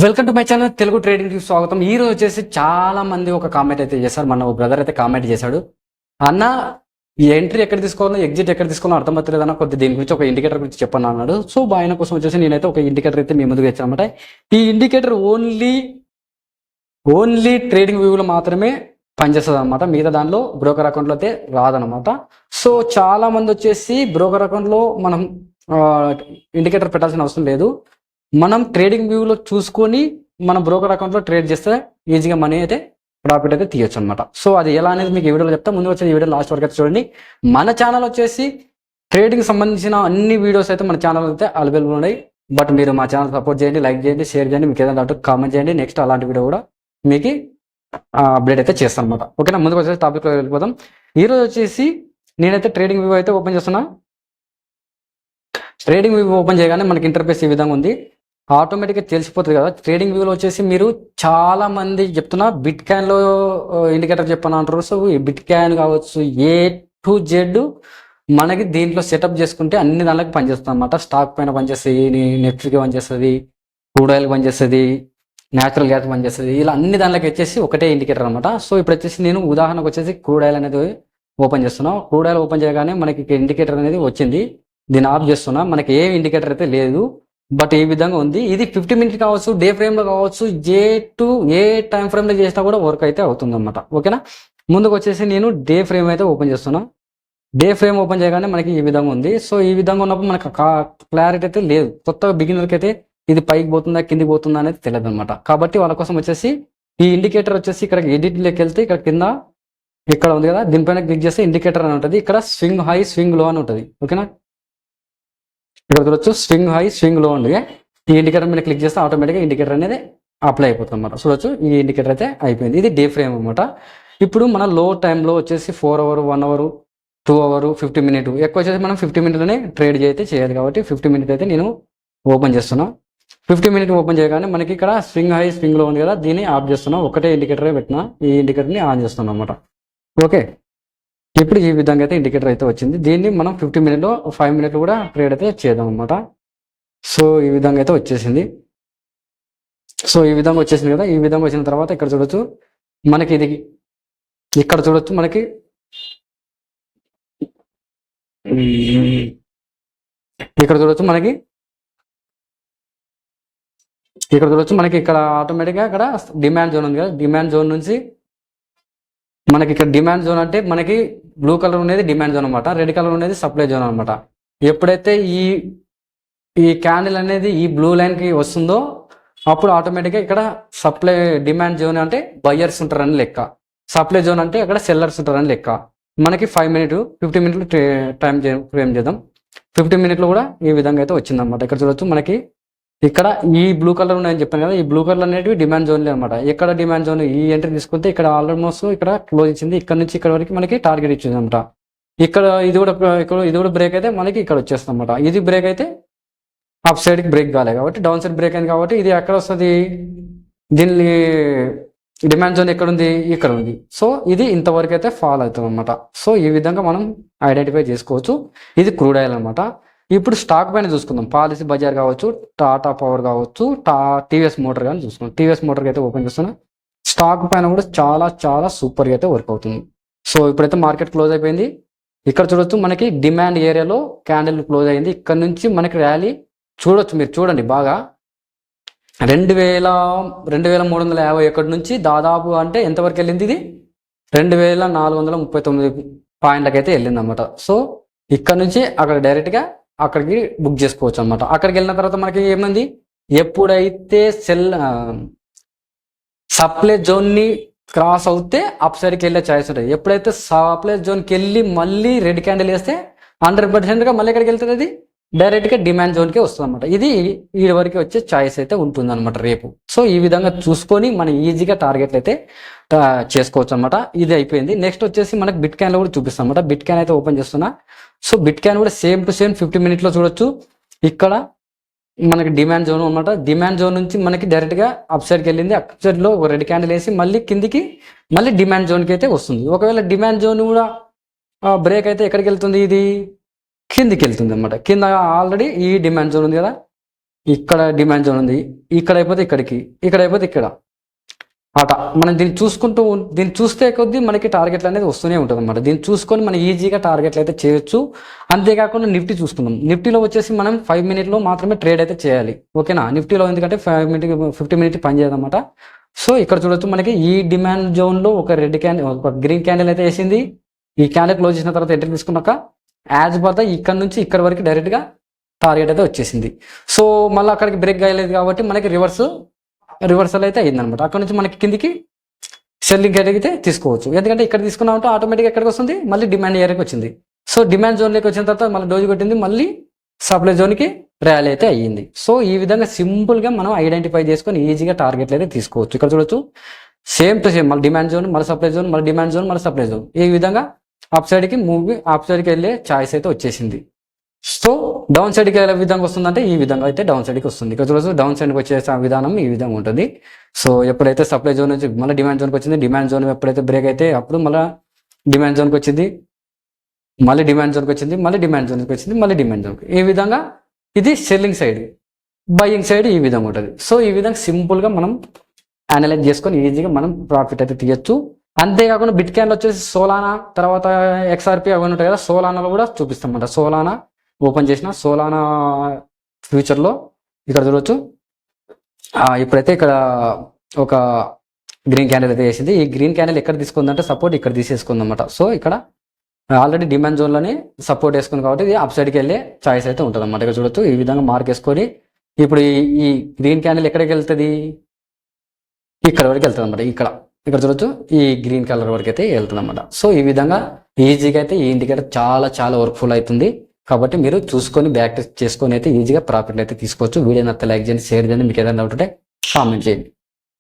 Welcome to my channel Telugu trading కి స్వాగతం. ఈ రోజు వచ్చేసి చాలా మంది ఒక కామెంట్ అయితే చేశారు. మన బ్రదర్ అయితే కామెంట్ చేశాడు, అన్న ఈ ఎంట్రీ ఎక్కడ తీసుకోవాలో ఎగ్జిట్ ఎక్కడ తీసుకోవాలో అర్థమవుతలేదు అన్న, కొద్ది దీని గురించి ఒక ఇండికేటర్ గురించి చెప్పను అన్నాడు. సో ఆయన కోసం వచ్చేసి నేనైతే ఒక ఇండికేటర్ అయితే మీ ముందుకు వచ్చాను అనమాట. ఈ ఇండికేటర్ ఓన్లీ ట్రేడింగ్ వ్యూలో మాత్రమే పనిచేస్తుంది అనమాట. మిగతా దానిలో బ్రోకర్ అకౌంట్లో అయితే రాదనమాట. సో చాలా మంది వచ్చేసి బ్రోకర్ అకౌంట్లో మనం ఇండికేటర్ పెట్టాల్సిన అవసరం లేదు. మనం ట్రేడింగ్ వ్యూలో చూసుకొని మనం బ్రోకర్ అకౌంట్లో ట్రేడ్ చేస్తే ఈజీగా మనీ అయితే ప్రాఫిట్ అయితే తీయొచ్చు అనమాట. సో అది ఎలా అనేది మీకు ఈ వీడియోలో చెప్తా. ముందు వచ్చే ఈ వీడియో లాస్ట్ వరకు అయితే చూడండి. మన ఛానల్ వచ్చేసి ట్రేడింగ్ సంబంధించిన అన్ని వీడియోస్ అయితే మన ఛానల్ అయితే అవైలబుల్ ఉన్నాయి. బట్ మీరు మా ఛానల్ సపోర్ట్ చేయండి, లైక్ చేయండి, షేర్ చేయండి, మీకు ఏదైనా డౌట్ కామెంట్ చేయండి. నెక్స్ట్ అలాంటి వీడియో కూడా మీకు అప్డేట్ అయితే చేస్తాను అనమాట. ఓకేనా, ముందుకు వచ్చేసి టాపిక్లో వెళ్ళిపోదాం. ఈరోజు వచ్చేసి నేనైతే ట్రేడింగ్ వ్యూ అయితే ఓపెన్ చేస్తున్నా. ట్రేడింగ్ వ్యూ ఓపెన్ చేయగానే మనకి ఇంటర్ఫేస్ ఈ విధంగా ఉంది. ఆటోమేటిక్గా తెలిసిపోతుంది కదా. ట్రేడింగ్ వ్యూలో వచ్చేసి మీరు చాలా మంది చెప్తున్నా బిట్ క్యాన్లో ఇండికేటర్ చెప్పను అంటారు. సో ఈ బిట్ క్యాన్ కావచ్చు, ఏ టు జెడ్ మనకి దీంట్లో సెటప్ చేసుకుంటే అన్ని దానిలోకి పనిచేస్తుంది అనమాట. స్టాక్ పైన పనిచేస్తుంది, నెఫ్ట్కి పనిచేస్తుంది, క్రూడ్ ఆయిల్ పనిచేస్తుంది, న్యాచురల్ గ్యాస్ పనిచేస్తుంది. ఇలా అన్ని దానిలోకి వచ్చేసి ఒకటే ఇండికేటర్ అనమాట. సో ఇప్పుడు వచ్చేసి నేను ఉదాహరణకు వచ్చేసి క్రూడ్ ఆయిల్ అనేది ఓపెన్ చేస్తున్నా. క్రూడ్ ఆయిల్ ఓపెన్ చేయగానే మనకి ఇండికేటర్ అనేది వచ్చింది. దీన్ని ఆఫ్ చేస్తున్నా. మనకి ఏ ఇండికేటర్ అయితే లేదు, బట్ ఈ విధంగా ఉంది. ఇది 50 మినిట్స్ కావచ్చు, డే ఫ్రేమ్లో కావచ్చు, ఏ టైం ఫ్రేమ్లో చేసినా కూడా వర్క్ అయితే అవుతుంది అనమాట. ఓకేనా, ముందుకు వచ్చేసి నేను డే ఫ్రేమ్ అయితే ఓపెన్ చేస్తున్నా. డే ఫ్రేమ్ ఓపెన్ చేయగానే మనకి ఈ విధంగా ఉంది. సో ఈ విధంగా ఉన్నప్పుడు మనకు క్లారిటీ అయితే లేదు. కొత్తగా బిగినర్కి అయితే ఇది పైకి పోతుందా కిందికి పోతుందా అనేది తెలియదు అనమాట. కాబట్టి వాళ్ళ కోసం వచ్చేసి ఈ ఇండికేటర్ వచ్చేసి ఇక్కడ ఎడిట్లోకి వెళ్తే ఇక్కడ కింద ఇక్కడ ఉంది కదా, దీనిపైన క్లిక్ చేస్తే ఇండికేటర్ అని ఉంటుంది. ఇక్కడ స్వింగ్ హై స్వింగ్ లో అని ఉంటుంది. ఓకేనా, ఇక్కడ చూడొచ్చు స్వింగ్ హై స్వింగ్ లో ఉంది. ఈ ఇండికేటర్ మీద క్లిక్ చేస్తే ఆటోమేటిక్గా ఇండికేటర్ అనేది అప్లై అయిపోతుంది అనమాట. చూడొచ్చు ఈ ఇండికేటర్ అయితే అయిపోయింది. ఇది డే ఫ్రేమ్ అనమాట. ఇప్పుడు మన లో టైంలో వచ్చేసి 4 అవర్ 1 అవర్ 2 అవర్ 50 మినిట్ ఎక్కువ వచ్చేసి మనం 50 మినిట్లోనే ట్రేడ్ అయితే చేయాలి. కాబట్టి 50 మినిట్ అయితే నేను ఓపెన్ చేస్తున్నా. 50 మినిట్ ఓపెన్ చేయగానే మనకి ఇక్కడ స్వింగ్ హై స్వింగ్ లో ఉంది కదా, దీన్ని ఆఫ్ చేస్తున్నాం. ఒకటే ఇండికేటర్ పెట్టినా, ఈ ఇండికేటర్ని ఆన్ చేస్తున్నాం అనమాట. ఓకే, ఇప్పుడు ఈ విధంగా అయితే ఇండికేటర్ అయితే వచ్చింది. దీన్ని మనం 50 మినిట్లో 5 మినిట్లు కూడా ట్రేడ్ అయితే చేద్దాం అనమాట. సో ఈ విధంగా అయితే వచ్చేసింది. సో ఈ విధంగా వచ్చేసింది కదా. ఈ విధంగా వచ్చిన తర్వాత ఇక్కడ చూడొచ్చు మనకి ఇది ఇక్కడ చూడొచ్చు మనకి ఇక్కడ చూడొచ్చు మనకి ఇక్కడ ఆటోమేటిక్గా ఇక్కడ డిమాండ్ జోన్ ఉంది కదా. డిమాండ్ జోన్ నుంచి మనకి ఇక్కడ డిమాండ్ జోన్ అంటే మనకి బ్లూ కలర్ అనేది డిమాండ్ జోన్ అనమాట, రెడ్ కలర్ అనేది సప్లై జోన్ అనమాట. ఎప్పుడైతే ఈ క్యాండిల్ అనేది ఈ బ్లూ లైన్కి వస్తుందో అప్పుడు ఆటోమేటిక్గా ఇక్కడ సప్లై డిమాండ్ జోన్ అంటే బయ్యర్స్ ఉంటారని లెక్క, సప్లై జోన్ అంటే అక్కడ సెల్లర్స్ ఉంటారని లెక్క. మనకి 5 మినిట్ 50 మినిట్లు టైం ఫ్రేమ్ చేద్దాం. 50 మినిట్లు కూడా ఈ విధంగా అయితే వచ్చిందనమాట. ఇక్కడ చూడొచ్చు మనకి ఇక్కడ ఈ బ్లూ కలర్ ఉన్నాయని చెప్పాను కదా, ఈ బ్లూ కలర్ అనేవి డిమాండ్ జోన్లే అనమాట. ఎక్కడ డిమాండ్ జోన్ ఈ ఎంట్రీ తీసుకుంటే ఇక్కడ ఆల్మోస్ట్ ఇక్కడ క్లోజ్ ఇచ్చింది. ఇక్కడ నుంచి ఇక్కడ వరకు మనకి టార్గెట్ ఇచ్చింది అనమాట. ఇక్కడ ఇది కూడా బ్రేక్ అయితే మనకి ఇక్కడ వచ్చేస్తుంది అనమాట. ఇది బ్రేక్ అయితే అప్ సైడ్కి బ్రేక్ కాలేదు కాబట్టి డౌన్ సైడ్ బ్రేక్ అయింది కాబట్టి ఇది ఎక్కడ వస్తుంది, దీన్ని డిమాండ్ జోన్ ఎక్కడ ఉంది, ఇక్కడ ఉంది. సో ఇది ఇంతవరకు అయితే ఫాల్ అవుతుంది అనమాట. సో ఈ విధంగా మనం ఐడెంటిఫై చేసుకోవచ్చు. ఇది క్రూడ్ ఆయిల్ అనమాట. ఇప్పుడు స్టాక్ పైన చూసుకుందాం. పాలసీ బజార్ కావచ్చు, టాటా పవర్ కావచ్చు, టీవీఎస్ మోటార్ కానీ చూసుకుందాం. టీవీఎస్ మోటార్కి అయితే ఓపెన్ చేస్తున్నా. స్టాక్ పైన కూడా చాలా చాలా సూపర్గా అయితే వర్క్ అవుతుంది. సో ఇప్పుడైతే మార్కెట్ క్లోజ్ అయిపోయింది. ఇక్కడ చూడొచ్చు మనకి డిమాండ్ ఏరియాలో క్యాండిల్ క్లోజ్ అయింది. ఇక్కడ నుంచి మనకి ర్యాలీ చూడొచ్చు, మీరు చూడండి బాగా 2350 ఎక్కడి నుంచి దాదాపు అంటే ఎంతవరకు వెళ్ళింది, ఇది 2439 పాయింట్లకి అయితే వెళ్ళింది అనమాట. సో ఇక్కడ నుంచి అక్కడ డైరెక్ట్గా అక్కడికి బుక్ చేసుకోవచ్చు అనమాట. అక్కడికి వెళ్ళిన తర్వాత మనకి ఏమైంది, ఎప్పుడైతే సప్లై జోన్ని క్రాస్ అవుతే అప్ సైడ్కి వెళ్ళే ఛాయిస్ ఉంటుంది. ఎప్పుడైతే సప్లై జోన్కి వెళ్ళి మళ్ళీ రెడ్ క్యాండిల్ వేస్తే 100%గా మళ్ళీ ఎక్కడికి వెళ్తుంది, అది డైరెక్ట్గా డిమాండ్ జోన్కే వస్తుంది అనమాట. ఇది ఈ వరకు వచ్చే ఛాయిస్ అయితే ఉంటుంది అనమాట రేపు. సో ఈ విధంగా చూసుకొని మనం ఈజీగా టార్గెట్లు అయితే చేసుకోవచ్చు అనమాట. ఇది అయిపోయింది. నెక్స్ట్ వచ్చేసి మనకి బిట్ క్యాన్లో కూడా చూపిస్తాం అనమాట. బిట్ క్యాన్ అయితే ఓపెన్ చేస్తున్నా. సో బిట్ క్యాన్ కూడా సేమ్ టు సేమ్ 50 మినిట్లో చూడొచ్చు. ఇక్కడ మనకి డిమాండ్ జోన్ అనమాట. డిమాండ్ జోన్ నుంచి మనకి డైరెక్ట్గా అప్ సైడ్కి వెళ్ళింది. అప్ సైడ్లో ఒక రెడ్ క్యాండిల్ వేసి మళ్ళీ కిందికి మళ్ళీ డిమాండ్ జోన్కి అయితే వస్తుంది. ఒకవేళ డిమాండ్ జోన్ కూడా బ్రేక్ అయితే ఎక్కడికి వెళ్తుంది, ఇది కిందికి వెళ్తుంది అనమాట. కింద ఆల్రెడీ ఈ డిమాండ్ జోన్ ఉంది కదా, ఇక్కడ డిమాండ్ జోన్ ఉంది, ఇక్కడ అయిపోతే ఇక్కడికి, ఇక్కడ అయిపోతే ఇక్కడ అట. మనం దీన్ని చూస్తే కొద్దీ మనకి టార్గెట్లు అనేది వస్తూనే ఉంటుంది అనమాట. దీన్ని చూసుకొని మనం ఈజీగా టార్గెట్లు అయితే చేయొచ్చు. అంతేకాకుండా నిఫ్టీ చూసుకుందాం. నిఫ్టీలో వచ్చేసి మనం 5 మినిట్లో మాత్రమే ట్రేడ్ అయితే చేయాలి, ఓకేనా. నిఫ్టీలో ఎందుకంటే 50 మినిట్ పని చేయదన్నమాట. సో ఇక్కడ చూడొచ్చు మనకి ఈ డిమాండ్ జోన్లో ఒక రెడ్ క్యాండిల్, ఒక గ్రీన్ క్యాండిల్ అయితే వేసింది. ఈ క్యాండిల్ క్లోజ్ చేసిన తర్వాత ఎంట్రీ తీసుకున్నాక యాజ్ పర్ ఇక్కడ నుంచి ఇక్కడ వరకు డైరెక్ట్గా టార్గెట్ అయితే వచ్చేసింది. సో మళ్ళీ అక్కడికి బ్రేక్ కాయలేదు కాబట్టి మనకి రివర్సల్ అయితే అయిందనమాట. అక్కడ నుంచి మనకి కిందికి సెల్లింగ్ అయితే తీసుకోవచ్చు. ఎందుకంటే ఇక్కడ తీసుకున్నామంటే ఆటోమేటిక్గా ఎక్కడికి వస్తుంది, మళ్ళీ డిమాండ్ ఏరియాకి వచ్చింది. సో డిమాండ్ జోన్లోకి వచ్చిన తర్వాత మళ్ళీ డోజ్ కొట్టింది, మళ్ళీ సప్లై జోన్కి ర్యాలీ అయితే అయ్యింది. సో ఈ విధంగా సింపుల్గా మనం ఐడెంటిఫై చేసుకొని ఈజీగా టార్గెట్లు అయితే తీసుకోవచ్చు. ఇక్కడ చూడొచ్చు సేమ్ టు సేమ్, మళ్ళీ డిమాండ్ జోన్, మళ్ళీ సప్లై జోన్, మళ్ళీ డిమాండ్ జోన్, మళ్ళీ సప్లై జోన్. ఈ విధంగా అప్ సైడ్కి వెళ్ళే ఛాయిస్ అయితే వచ్చేసింది. సో డౌన్ సైడ్కి ఏ విధంగా వస్తుందంటే ఈ విధంగా అయితే డౌన్ సైడ్కి వస్తుంది. ఇక్కడ చూడొచ్చు డౌన్ సైడ్కి వచ్చే విధానం ఈ విధంగా ఉంటుంది. సో ఎప్పుడైతే సప్లై జోన్ నుంచి మళ్ళీ డిమాండ్ జోన్కి వచ్చింది, డిమాండ్ జోన్ ఎప్పుడైతే బ్రేక్ అయితే అప్పుడు మళ్ళీ డిమాండ్ జోన్కి వచ్చింది, మళ్ళీ డిమాండ్ జోన్కి వచ్చింది, మళ్ళీ డిమాండ్ జోన్కి వచ్చింది, మళ్ళీ డిమాండ్ జోన్కి. ఈ విధంగా ఇది సెల్లింగ్ సైడ్, బయింగ్ సైడ్ ఈ విధంగా ఉంటుంది. సో ఈ విధంగా సింపుల్గా మనం అనలైజ్ చేసుకొని ఈజీగా మనం ప్రాఫిట్ అయితే తీయచ్చు. అంతేకాకుండా బిట్ కాయిన్లో వచ్చేసి సోలానా, తర్వాత XRP అవన్నీ ఉంటాయి కదా, సోలానాలో కూడా చూపిస్తామంట. సోలానా ఓపెన్ చేసిన సోలానా ఫ్యూచర్లో ఇక్కడ చూడవచ్చు. ఇప్పుడైతే ఇక్కడ ఒక గ్రీన్ క్యాండిల్ అయితే వేసింది. ఈ గ్రీన్ క్యాండిల్ ఎక్కడ తీసుకుందంటే సపోర్ట్ ఇక్కడ తీసేసుకుందన్నమాట. సో ఇక్కడ ఆల్రెడీ డిమాండ్ జోన్లోనే సపోర్ట్ వేసుకుంది కాబట్టి ఇది అప్ సైడ్కి వెళ్ళే ఛాయిస్ అయితే ఉంటుంది అన్నమాట. ఇక్కడ చూడొచ్చు ఈ విధంగా మార్క్ వేసుకొని ఇప్పుడు ఈ గ్రీన్ క్యాండిల్ ఎక్కడికి వెళ్తుంది, ఇక్కడ వరకు వెళ్తుంది అనమాట. ఇక్కడ చూడొచ్చు ఈ గ్రీన్ కలర్ వరకు అయితే వెళ్తుంది అనమాట. సో ఈ విధంగా ఈజీగా అయితే ఈ ఇండికేటర్ చాలా వర్క్ఫుల్ అవుతుంది. కాబట్టి మీరు చూసుకొని బ్యాక్ టెస్ట్ చేసుకొని అయితే ఈజీగా ప్రాఫిట్ అయితే తీసుకోవచ్చు. వీడియో నచ్చితే లైక్ చేయండి, షేర్ చేయండి. మీకు ఏదైనా డౌట్ ఉంటే కామెంట్ చేయండి.